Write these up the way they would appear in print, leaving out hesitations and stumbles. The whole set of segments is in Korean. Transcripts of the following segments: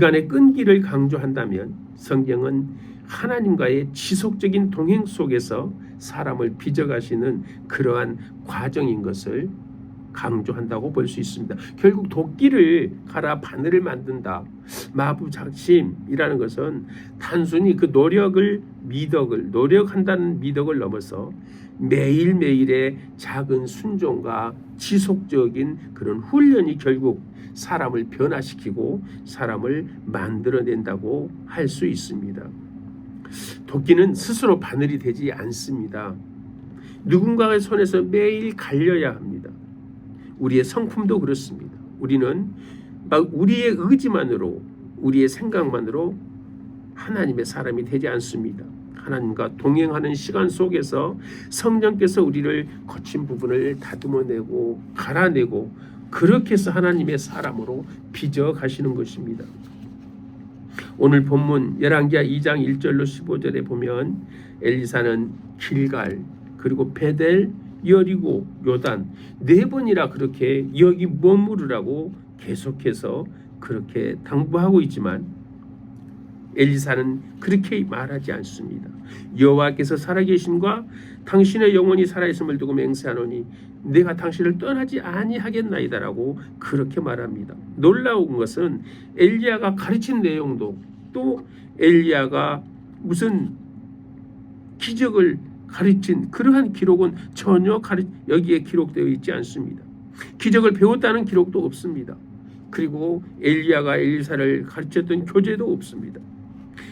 간의 끈기를 강조한다면 성경은 하나님과의 지속적인 동행 속에서 사람을 빚어가시는 그러한 과정인 것을 강조한다고 볼 수 있습니다. 결국 도끼를 갈아 바늘을 만든다. 마부작심이라는 것은 단순히 그 노력한다는 미덕을 넘어서 매일매일의 작은 순종과 지속적인 그런 훈련이 결국 사람을 변화시키고 사람을 만들어낸다고 할 수 있습니다. 도끼는 스스로 바늘이 되지 않습니다. 누군가의 손에서 매일 갈려야 합니다. 우리의 성품도 그렇습니다. 우리는 우리의 의지만으로, 우리의 생각만으로 하나님의 사람이 되지 않습니다. 하나님과 동행하는 시간 속에서 성령께서 우리를 거친 부분을 다듬어내고 갈아내고 그렇게 해서 하나님의 사람으로 빚어 가시는 것입니다. 오늘 본문 열왕기하 2장 1절로 15절에 보면 엘리사는 길갈, 그리고 베델, 여리고, 요단 4번이나 그렇게 여기 머무르라고 계속해서 그렇게 당부하고 있지만 엘리사는 그렇게 말하지 않습니다. 여호와께서 살아계심과 당신의 영혼이 살아있음을 두고 맹세하노니 내가 당신을 떠나지 아니하겠나이다라고 그렇게 말합니다. 놀라운 것은 엘리야가 가르친 내용도 또 엘리야가 무슨 기적을 가르친 그러한 기록은 전혀 여기에 기록되어 있지 않습니다. 기적을 배웠다는 기록도 없습니다. 그리고 엘리야가 엘리사를 가르쳤던 교재도 없습니다.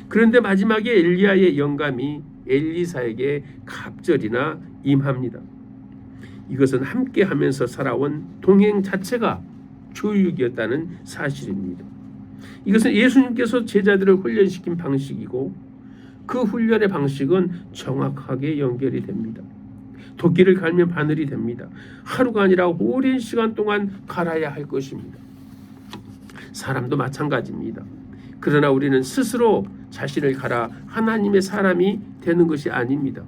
그런데 마지막에 엘리야의 영감이 엘리사에게 갑절이나 임합니다. 이것은 함께하면서 살아온 동행 자체가 교육이었다는 사실입니다. 이것은 예수님께서 제자들을 훈련시킨 방식이고 그 훈련의 방식은 정확하게 연결이 됩니다. 도끼를 갈면 바늘이 됩니다. 하루가 아니라 오랜 시간 동안 갈아야 할 것입니다. 사람도 마찬가지입니다. 그러나 우리는 스스로 자신을 갈아 하나님의 사람이 되는 것이 아닙니다.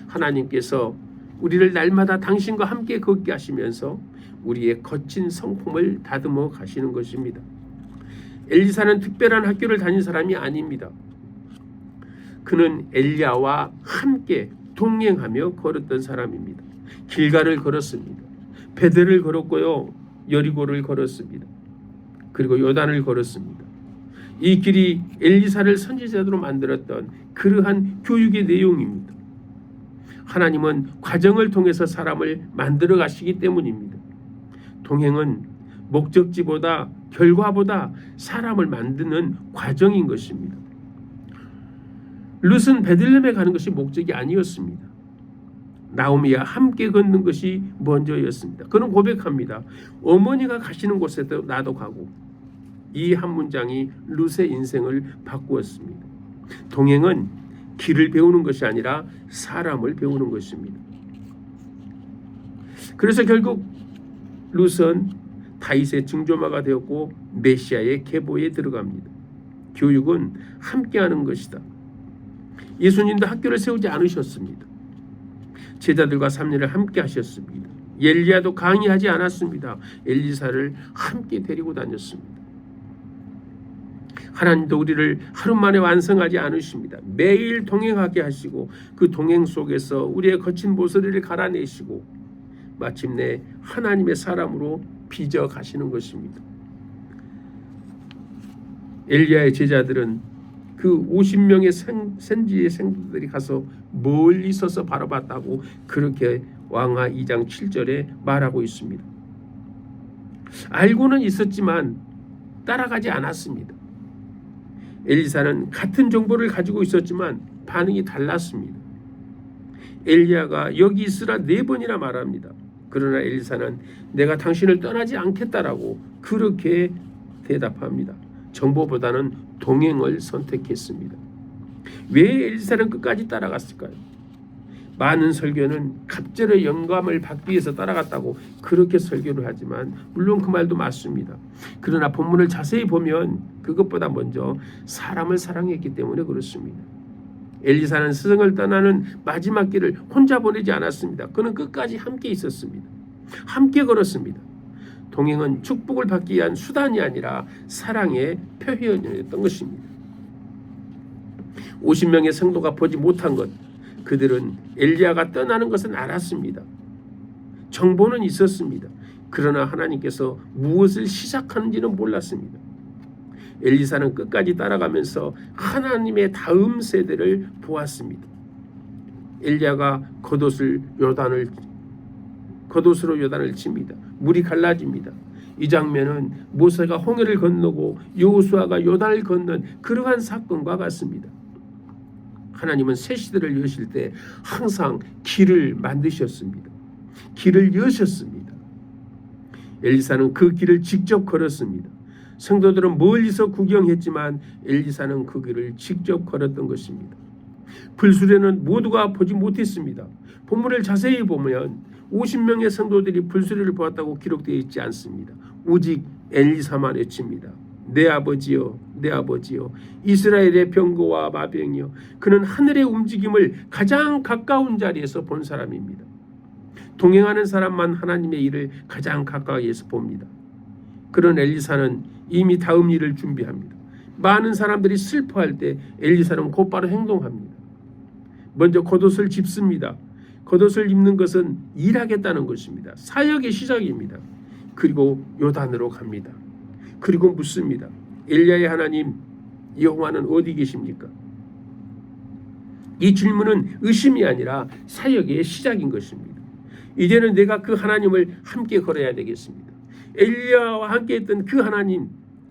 하나님께서 우리를 날마다 당신과 함께 걷게 하시면서 우리의 거친 성품을 다듬어 가시는 것입니다. 엘리사는 특별한 학교를 다닌 사람이 아닙니다. 그는 엘리야와 함께 동행하며 걸었던 사람입니다. 길갈을 걸었습니다. 베델을 걸었고요. 여리고를 걸었습니다. 그리고 요단을 걸었습니다. 이 길이 엘리사를 선지자로 만들었던 그러한 교육의 내용입니다. 하나님은 과정을 통해서 사람을 만들어 가시기 때문입니다. 동행은 목적지보다 결과보다 사람을 만드는 과정인 것입니다. 룻은 베들레헴에 가는 것이 목적이 아니었습니다. 나오미와 함께 걷는 것이 먼저였습니다. 그는 고백합니다. 어머니가 가시는 곳에도 나도 가고. 이 한 문장이 룻의 인생을 바꾸었습니다. 동행은 길을 배우는 것이 아니라 사람을 배우는 것입니다. 그래서 결국 룻은 다윗의 증조마가 되었고 메시아의 계보에 들어갑니다. 교육은 함께하는 것이다. 예수님도 학교를 세우지 않으셨습니다. 제자들과 3년을 함께 하셨습니다. 엘리야도 강의하지 않았습니다. 엘리사를 함께 데리고 다녔습니다. 하나님도 우리를 하루 만에 완성하지 않으십니다. 매일 동행하게 하시고 그 동행 속에서 우리의 거친 모서리를 갈아내시고 마침내 하나님의 사람으로 빚어 가시는 것입니다. 엘리야의 제자들은 그 50명의 선지의 생들이 가서 멀리 서서 바라봤다고 그렇게 왕하 2장 7절에 말하고 있습니다. 알고는 있었지만 따라가지 않았습니다. 엘리사는 같은 정보를 가지고 있었지만 반응이 달랐습니다. 엘리야가 여기 있으라 4번이나 말합니다. 그러나 엘리사는 내가 당신을 떠나지 않겠다라고 그렇게 대답합니다. 정보보다는 동행을 선택했습니다. 왜 엘리사는 끝까지 따라갔을까요? 많은 설교는 갑절의 영감을 받기 위해서 따라갔다고 그렇게 설교를 하지만 물론 그 말도 맞습니다. 그러나 본문을 자세히 보면 그것보다 먼저 사람을 사랑했기 때문에 그렇습니다. 엘리사는 스승을 떠나는 마지막 길을 혼자 보내지 않았습니다. 그는 끝까지 함께 있었습니다. 함께 걸었습니다. 동행은 축복을 받기 위한 수단이 아니라 사랑의 표현이었던 것입니다. 50명의 성도가 보지 못한 것, 그들은 엘리야가 떠나는 것은 알았습니다. 정보는 있었습니다. 그러나 하나님께서 무엇을 시작하는지는 몰랐습니다. 엘리사는 끝까지 따라가면서 하나님의 다음 세대를 보았습니다. 엘리야가 겉옷으로 요단을 칩니다. 물이 갈라집니다. 이 장면은 모세가 홍해를 건너고 여호수아가 요단을 건넌 그러한 사건과 같습니다. 하나님은 새 시대를 여실 때 항상 길을 만드셨습니다. 길을 여셨습니다. 엘리사는 그 길을 직접 걸었습니다. 성도들은 멀리서 구경했지만 엘리사는 그 길을 직접 걸었던 것입니다. 불수레는 모두가 보지 못했습니다. 본문을 자세히 보면 50명의 성도들이 불수레를 보았다고 기록되어 있지 않습니다. 오직 엘리사만 외칩니다. 내 아버지여, 내 아버지여, 이스라엘의 병거와 마병이여. 그는 하늘의 움직임을 가장 가까운 자리에서 본 사람입니다. 동행하는 사람만 하나님의 일을 가장 가까이에서 봅니다. 그런 엘리사는 이미 다음 일을 준비합니다. 많은 사람들이 슬퍼할 때 엘리사는 곧바로 행동합니다. 먼저 겉옷을 짚습니다. 겉옷을 입는 것은 일하겠다는 것입니다. 사역의 시작입니다. 그리고 요단으로 갑니다. 그리고 묻습니다. 엘리야의 하나님 여호와는 어디 계십니까? 이 질문은 의심이 아니라 사역의 시작인 것입니다. 이제는 내가 그 하나님을 함께 걸어야 되겠습니다. 엘리야와 함께 했던 그 하나님,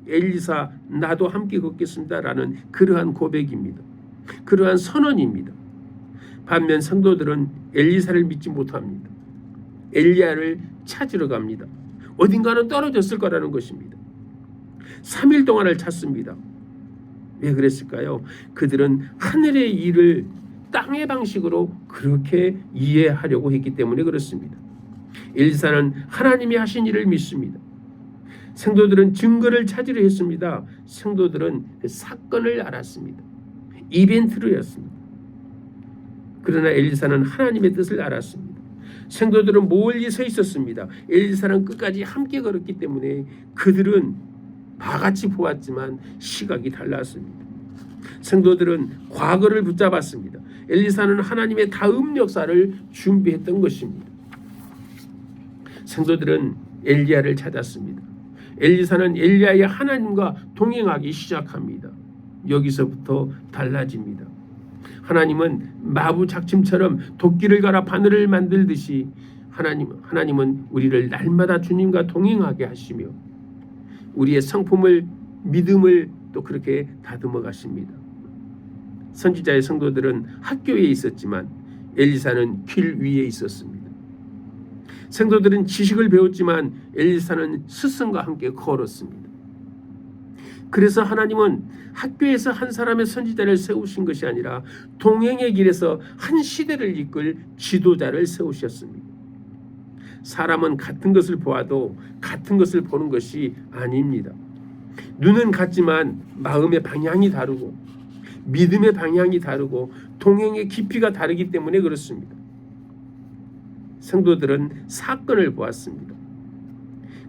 엘리사 나도 함께 걷겠습니다라는 그러한 고백입니다. 그러한 선언입니다. 반면 성도들은 엘리사를 믿지 못합니다. 엘리야를 찾으러 갑니다. 어딘가는 떨어졌을 거라는 것입니다. 3일 동안을 찾습니다. 왜 그랬을까요? 그들은 하늘의 일을 땅의 방식으로 그렇게 이해하려고 했기 때문에 그렇습니다. 엘리사는 하나님이 하신 일을 믿습니다. 성도들은 증거를 찾으려 했습니다. 성도들은 그 사건을 알았습니다. 이벤트로였습니다. 그러나 엘리사는 하나님의 뜻을 알았습니다. 성도들은 멀리 서 있었습니다. 엘리사는 끝까지 함께 걸었기 때문에 그들은 다같이 보았지만 시각이 달랐습니다. 성도들은 과거를 붙잡았습니다. 엘리사는 하나님의 다음 역사를 준비했던 것입니다. 성도들은 엘리야를 찾았습니다. 엘리사는 엘리야의 하나님과 동행하기 시작합니다. 여기서부터 달라집니다. 하나님은 마부 작침처럼 도끼를 갈아 바늘을 만들듯이 하나님은 우리를 날마다 주님과 동행하게 하시며 우리의 성품을 믿음을 또 그렇게 다듬어 가십니다. 선지자의 성도들은 학교에 있었지만 엘리사는 길 위에 있었습니다. 성도들은 지식을 배웠지만 엘리사는 스승과 함께 걸었습니다. 그래서 하나님은 학교에서 한 사람의 선지자를 세우신 것이 아니라 동행의 길에서 한 시대를 이끌 지도자를 세우셨습니다. 사람은 같은 것을 보아도 같은 것을 보는 것이 아닙니다. 눈은 같지만 마음의 방향이 다르고 믿음의 방향이 다르고 동행의 깊이가 다르기 때문에 그렇습니다. 성도들은 사건을 보았습니다.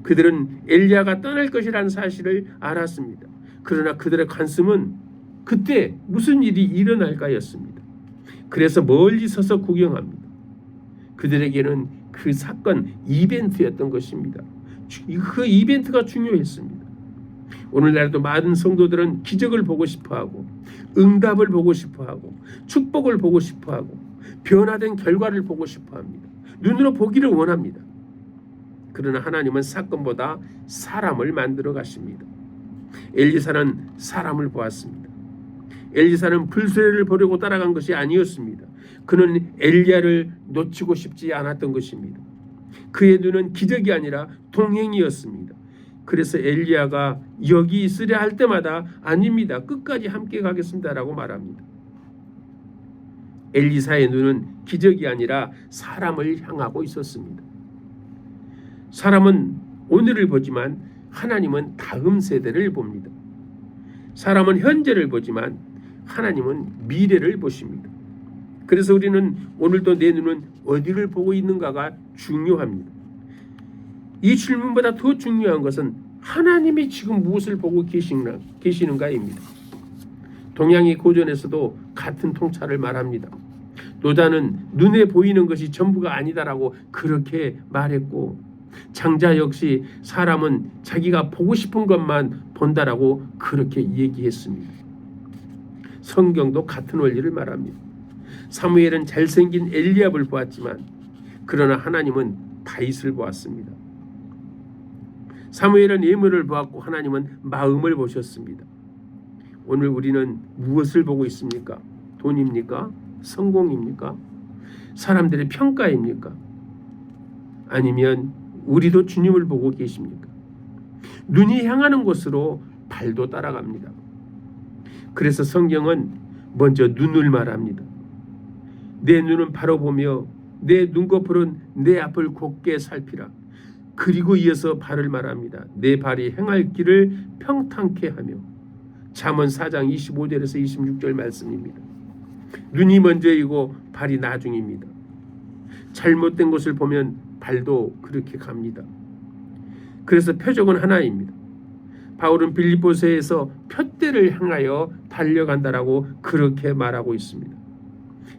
그들은 엘리야가 떠날 것이라는 사실을 알았습니다. 그러나 그들의 관심은 그때 무슨 일이 일어날까였습니다. 그래서 멀리 서서 구경합니다. 그들에게는 그 사건 이벤트였던 것입니다. 그 이벤트가 중요했습니다. 오늘날도 많은 성도들은 기적을 보고 싶어하고 응답을 보고 싶어하고 축복을 보고 싶어하고 변화된 결과를 보고 싶어합니다. 눈으로 보기를 원합니다. 그러나 하나님은 사건보다 사람을 만들어 가십니다. 엘리사는 사람을 보았습니다. 엘리사는 불수레를 보려고 따라간 것이 아니었습니다. 그는 엘리야를 놓치고 싶지 않았던 것입니다. 그의 눈은 기적이 아니라 동행이었습니다. 그래서 엘리야가 여기 있으려 할 때마다 아닙니다. 끝까지 함께 가겠습니다라고 말합니다. 엘리사의 눈은 기적이 아니라 사람을 향하고 있었습니다. 사람은 오늘을 보지만 하나님은 다음 세대를 봅니다. 사람은 현재를 보지만 하나님은 미래를 보십니다. 그래서 우리는 오늘도 내 눈은 어디를 보고 있는가가 중요합니다. 이 질문보다 더 중요한 것은 하나님이 지금 무엇을 보고 계시는가입니다. 동양의 고전에서도 같은 통찰을 말합니다. 노자는 눈에 보이는 것이 전부가 아니다라고 그렇게 말했고, 장자 역시 사람은 자기가 보고 싶은 것만 본다라고 그렇게 얘기했습니다. 성경도 같은 원리를 말합니다. 사무엘은 잘생긴 엘리압을 보았지만 그러나 하나님은 다윗을 보았습니다. 사무엘은 예물을 보았고 하나님은 마음을 보셨습니다. 오늘 우리는 무엇을 보고 있습니까? 돈입니까? 성공입니까? 사람들의 평가입니까? 아니면 우리도 주님을 보고 계십니까? 눈이 향하는 곳으로 발도 따라갑니다. 그래서 성경은 먼저 눈을 말합니다. 내 눈은 바로 보며 내 눈꺼풀은 내 앞을 곱게 살피라. 그리고 이어서 발을 말합니다. 내 발이 행할 길을 평탄케 하며. 잠언 4장 25절에서 26절 말씀입니다. 눈이 먼저이고 발이 나중입니다. 잘못된 것을 보면 발도 그렇게 갑니다. 그래서 표적은 하나입니다. 바울은 빌립보서에서 표대를 향하여 달려간다라고 그렇게 말하고 있습니다.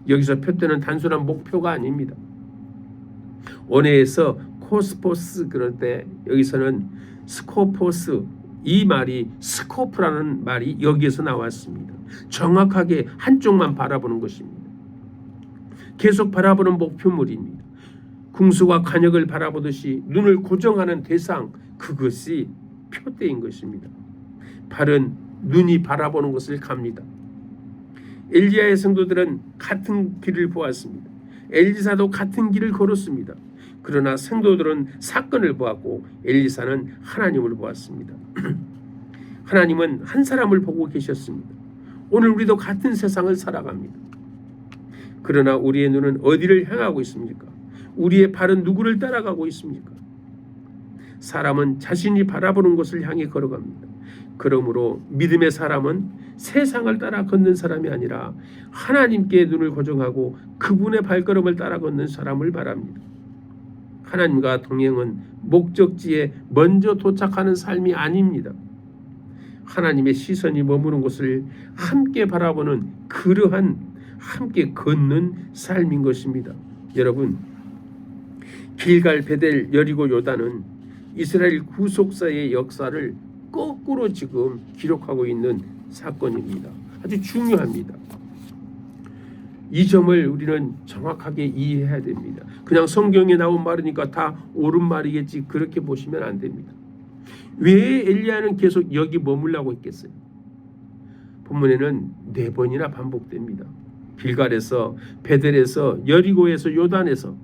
여기서 표대는 단순한 목표가 아닙니다. 원어에서 코스포스 그럴 때 여기서는 스코포스, 이 말이 스코프라는 말이 여기에서 나왔습니다. 정확하게 한쪽만 바라보는 것입니다. 계속 바라보는 목표물입니다. 궁수가 관역을 바라보듯이 눈을 고정하는 대상, 그것이 표대인 것입니다. 발은 눈이 바라보는 것을 갑니다. 엘리야의 성도들은 같은 길을 보았습니다. 엘리사도 같은 길을 걸었습니다. 그러나 성도들은 사건을 보았고 엘리사는 하나님을 보았습니다. 하나님은 한 사람을 보고 계셨습니다. 오늘 우리도 같은 세상을 살아갑니다. 그러나 우리의 눈은 어디를 향하고 있습니까? 우리의 발은 누구를 따라가고 있습니까? 사람은 자신이 바라보는 곳을 향해 걸어갑니다. 그러므로 믿음의 사람은 세상을 따라 걷는 사람이 아니라 하나님께 눈을 고정하고 그분의 발걸음을 따라 걷는 사람을 바랍니다. 하나님과 동행은 목적지에 먼저 도착하는 삶이 아닙니다. 하나님의 시선이 머무는 곳을 함께 바라보는 그러한 함께 걷는 삶인 것입니다. 여러분, 길갈, 베델, 여리고, 요단은 이스라엘 구속사의 역사를 거꾸로 지금 기록하고 있는 사건입니다. 아주 중요합니다. 이 점을 우리는 정확하게 이해해야 됩니다. 그냥 성경에 나온 말이니까 다 옳은 말이겠지 그렇게 보시면 안 됩니다. 왜 엘리야는 계속 여기 머물라고 했겠어요? 본문에는 4번이나 반복됩니다. 길갈에서, 베델에서, 여리고에서, 요단에서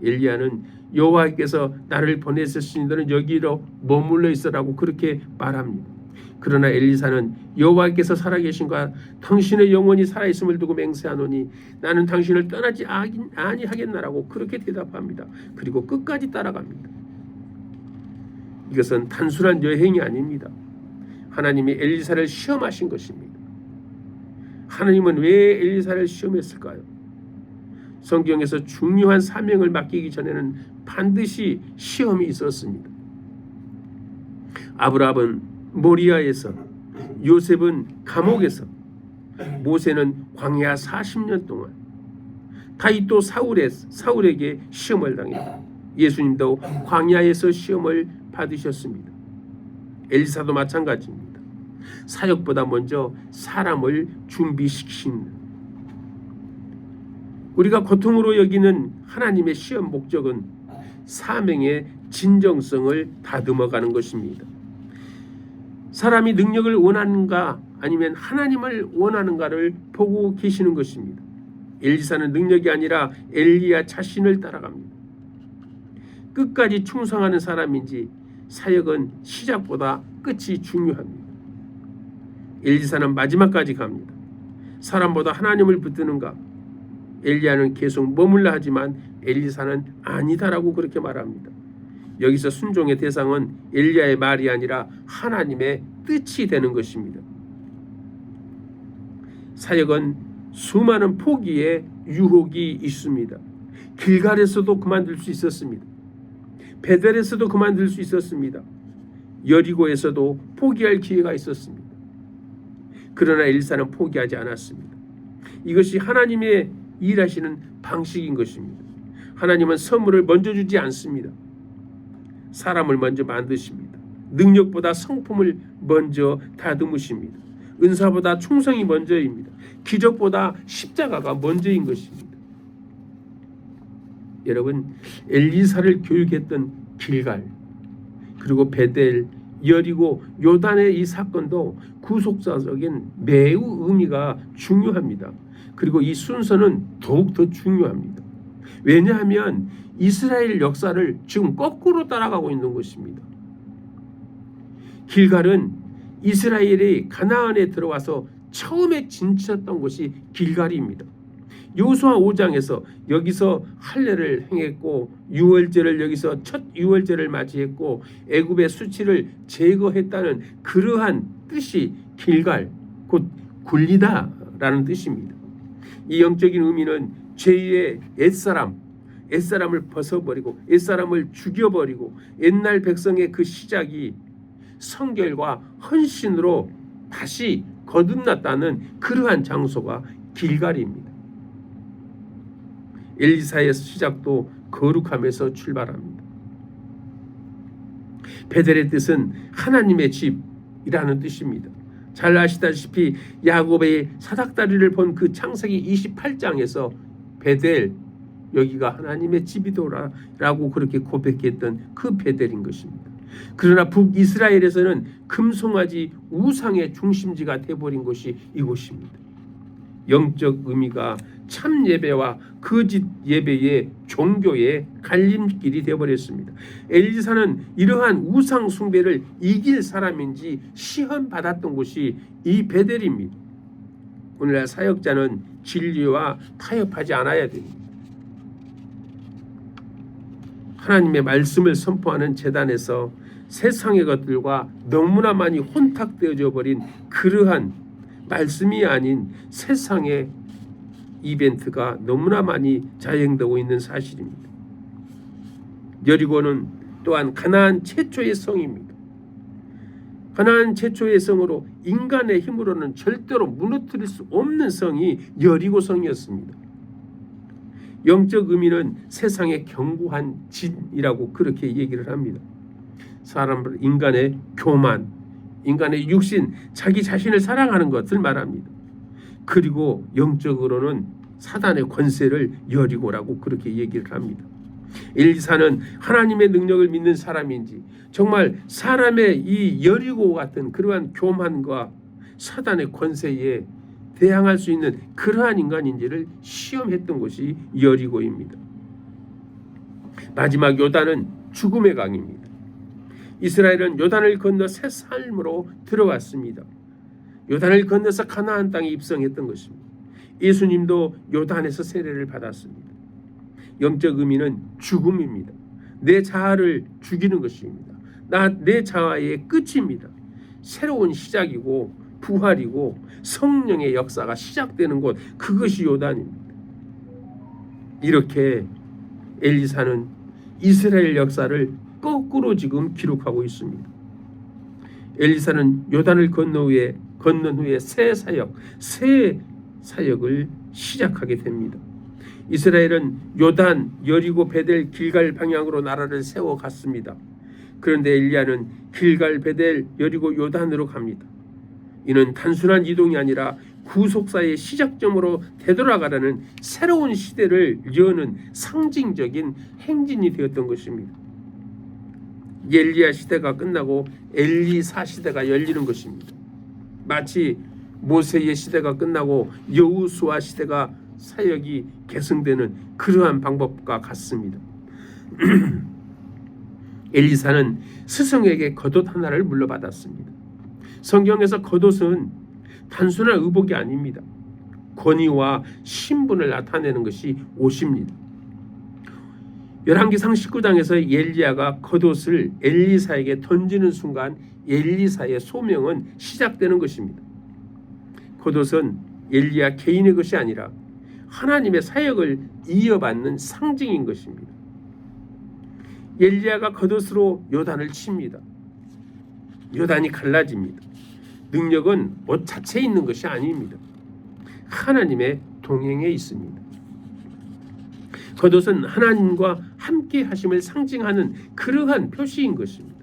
엘리야는 여호와께서 나를 보내셨으니 너는 여기로 머물러 있으라고 그렇게 말합니다. 그러나 엘리사는 여호와께서 살아계신과 당신의 영혼이 살아있음을 두고 맹세하노니 나는 당신을 떠나지 아니하겠나라고 그렇게 대답합니다. 그리고 끝까지 따라갑니다. 이것은 단순한 여행이 아닙니다. 하나님이 엘리사를 시험하신 것입니다. 하나님은 왜 엘리사를 시험했을까요? 성경에서 중요한 사명을 맡기기 전에는 반드시 시험이 있었습니다. 아브라함은 모리아에서, 요셉은 감옥에서, 모세는 광야 40년 동안, 다윗도 사울에게 시험을 당했고 예수님도 광야에서 시험을 받으셨습니다. 엘리사도 마찬가지입니다. 사역보다 먼저 사람을 준비시키신, 우리가 고통으로 여기는 하나님의 시험 목적은 사명의 진정성을 다듬어가는 것입니다. 사람이 능력을 원하는가 아니면 하나님을 원하는가를 보고 계시는 것입니다. 엘리사는 능력이 아니라 엘리야 자신을 따라갑니다. 끝까지 충성하는 사람인지 사역은 시작보다 끝이 중요합니다. 엘리사는 마지막까지 갑니다. 사람보다 하나님을 붙드는가? 엘리야는 계속 머물라 하지만 엘리사는 아니다라고 그렇게 말합니다. 여기서 순종의 대상은 엘리야의 말이 아니라 하나님의 뜻이 되는 것입니다. 사역은 수많은 포기의 유혹이 있습니다. 길갈에서도 그만둘 수 있었습니다. 베델에서도 그만둘 수 있었습니다. 여리고에서도 포기할 기회가 있었습니다. 그러나 엘리사는 포기하지 않았습니다. 이것이 하나님의 일하시는 방식인 것입니다. 하나님은 선물을 먼저 주지 않습니다. 사람을 먼저 만드십니다. 능력보다 성품을 먼저 다듬으십니다. 은사보다 충성이 먼저입니다. 기적보다 십자가가 먼저인 것입니다. 여러분, 엘리사를 교육했던 길갈, 그리고 베델, 여리고, 요단의 이 사건도 구속사적인 매우 의미가 중요합니다. 그리고 이 순서는 더욱더 중요합니다. 왜냐하면 이스라엘 역사를 지금 거꾸로 따라가고 있는 것입니다. 길갈은 이스라엘이 가나안에 들어와서 처음에 진치었던 곳이 길갈입니다. 여호수아 5장에서 여기서 할례를 행했고 유월절을 여기서 첫 유월절을 맞이했고 애굽의 수치를 제거했다는 그러한 뜻이 길갈, 곧 굴리다라는 뜻입니다. 이 영적인 의미는 제2의 옛사람을 벗어버리고 옛사람을 죽여버리고 옛날 백성의 그 시작이 성결과 헌신으로 다시 거듭났다는 그러한 장소가 길갈입니다. 엘리사의 시작도 거룩함에서 출발합니다. 베델의 뜻은 하나님의 집이라는 뜻입니다. 잘 아시다시피 야곱의 사닥다리를 본 그 창세기 28장에서 베델, 여기가 하나님의 집이더라라고 그렇게 고백했던 그 베델인 것입니다. 그러나 북이스라엘에서는 금송아지 우상의 중심지가 되어버린 곳이 이곳입니다. 영적 의미가 참 예배와 거짓 예배의 종교의 갈림길이 되어버렸습니다. 엘리사는 이러한 우상 숭배를 이길 사람인지 시험받았던 곳이 이 베델입니다. 오늘날 사역자는 진리와 타협하지 않아야 됩니다. 하나님의 말씀을 선포하는 제단에서 세상의 것들과 너무나 많이 혼탁되어져 버린 그러한 말씀이 아닌 세상의 이벤트가 너무나 많이 자행되고 있는 사실입니다. 여리고는 또한 가나안 최초의 성입니다. 가나안 최초의 성으로 인간의 힘으로는 절대로 무너뜨릴 수 없는 성이 여리고 성이었습니다. 영적 의미는 세상의 견고한 진이라고 그렇게 얘기를 합니다. 사람을 인간의 교만, 인간의 육신, 자기 자신을 사랑하는 것을 말합니다. 그리고 영적으로는 사단의 권세를 여리고라고 그렇게 얘기를 합니다. 엘리사는 하나님의 능력을 믿는 사람인지 정말 사람의 이 여리고 같은 그러한 교만과 사단의 권세에 대항할 수 있는 그러한 인간인지를 시험했던 것이 여리고입니다. 마지막 요단은 죽음의 강입니다. 이스라엘은 요단을 건너 새 삶으로 들어왔습니다. 요단을 건너서 가나안 땅에 입성했던 것입니다. 예수님도 요단에서 세례를 받았습니다. 영적 의미는 죽음입니다. 내 자아를 죽이는 것입니다. 내 자아의 끝입니다. 새로운 시작이고 부활이고 성령의 역사가 시작되는 곳, 그것이 요단입니다. 이렇게 엘리사는 이스라엘 역사를 거꾸로 지금 기록하고 있습니다. 엘리사는 요단을 건넌 후에 새 사역을 시작하게 됩니다. 이스라엘은 요단, 여리고, 베델, 길갈 방향으로 나라를 세워갔습니다. 그런데 엘리야는 길갈, 베델, 여리고, 요단으로 갑니다. 이는 단순한 이동이 아니라 구속사의 시작점으로 되돌아가라는 새로운 시대를 여는 상징적인 행진이 되었던 것입니다. 엘리야 시대가 끝나고 엘리사 시대가 열리는 것입니다. 마치 모세의 시대가 끝나고 여호수아 시대가 사역이 계승되는 그러한 방법과 같습니다. 엘리사는 스승에게 겉옷 하나를 물려받았습니다. 성경에서 겉옷은 단순한 의복이 아닙니다. 권위와 신분을 나타내는 것이 옷입니다. 열왕기상 19장에서 엘리야가 겉옷을 엘리사에게 던지는 순간 엘리사의 소명은 시작되는 것입니다. 겉옷은 엘리야 개인의 것이 아니라 하나님의 사역을 이어받는 상징인 것입니다. 엘리야가 겉옷으로 요단을 칩니다. 요단이 갈라집니다. 능력은 옷 자체에 있는 것이 아닙니다. 하나님의 동행에 있습니다. 겉옷은 하나님과 함께 하심을 상징하는 그러한 표시인 것입니다.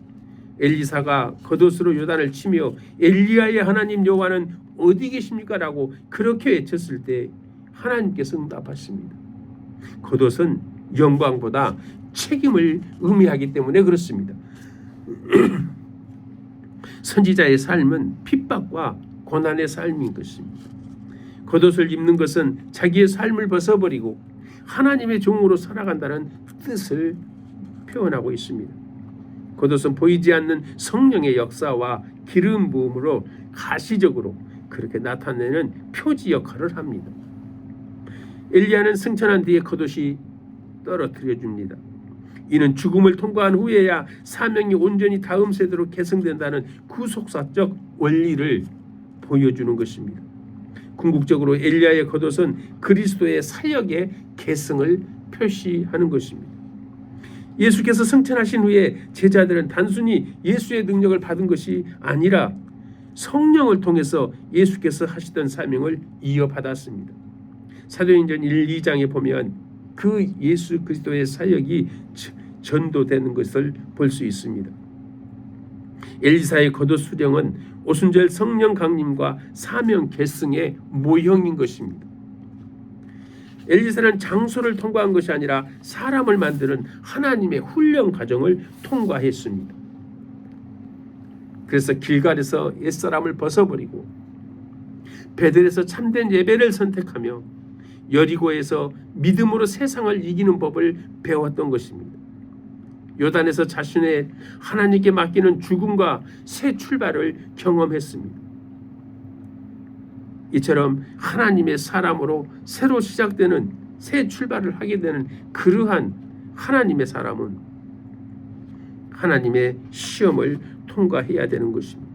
엘리사가 겉옷으로 요단을 치며 엘리야의 하나님 여호와는 어디 계십니까? 라고 그렇게 외쳤을 때 하나님께서 응답하십니다. 겉옷은 영광보다 책임을 의미하기 때문에 그렇습니다. 선지자의 삶은 핍박과 고난의 삶인 것입니다. 겉옷을 입는 것은 자기의 삶을 벗어버리고 하나님의 종으로 살아간다는 뜻을 표현하고 있습니다. 겉옷은 보이지 않는 성령의 역사와 기름 부음으로 가시적으로 그렇게 나타내는 표지 역할을 합니다. 엘리야는 승천한 뒤에 겉옷이 떨어뜨려 줍니다. 이는 죽음을 통과한 후에야 사명이 온전히 다음 세대로 계승된다는 구속사적 원리를 보여주는 것입니다. 궁극적으로 엘리야의 겉옷은 그리스도의 사역의 계승을 표시하는 것입니다. 예수께서 승천하신 후에 제자들은 단순히 예수의 능력을 받은 것이 아니라 성령을 통해서 예수께서 하시던 사명을 이어받았습니다. 사도행전 1, 2장에 보면 그 예수 그리스도의 사역이 전도되는 것을 볼 수 있습니다. 엘리사의 겉옷 수령은 오순절 성령 강림과 사명 계승의 모형인 것입니다. 엘리사는 장소를 통과한 것이 아니라 사람을 만드는 하나님의 훈련 과정을 통과했습니다. 그래서 길갈에서 옛사람을 벗어버리고 베델에서 참된 예배를 선택하며 여리고에서 믿음으로 세상을 이기는 법을 배웠던 것입니다. 요단에서 자신의 하나님께 맡기는 죽음과 새 출발을 경험했습니다. 이처럼 하나님의 사람으로 새로 시작되는 새 출발을 하게 되는 그러한 하나님의 사람은 하나님의 시험을 통과해야 되는 것입니다.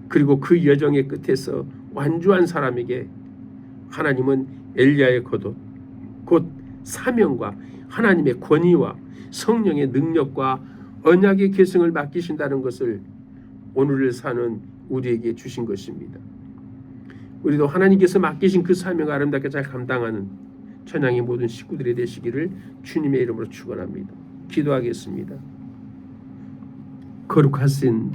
그리고 그 여정의 끝에서 완주한 사람에게 하나님은 엘리야의 겉옷, 곧 사명과 하나님의 권위와 성령의 능력과 언약의 계승을 맡기신다는 것을 오늘을 사는 우리에게 주신 것입니다. 우리도 하나님께서 맡기신 그 사명을 아름답게 잘 감당하는 천양의 모든 식구들이 되시기를 주님의 이름으로 축원합니다. 기도하겠습니다. 거룩하신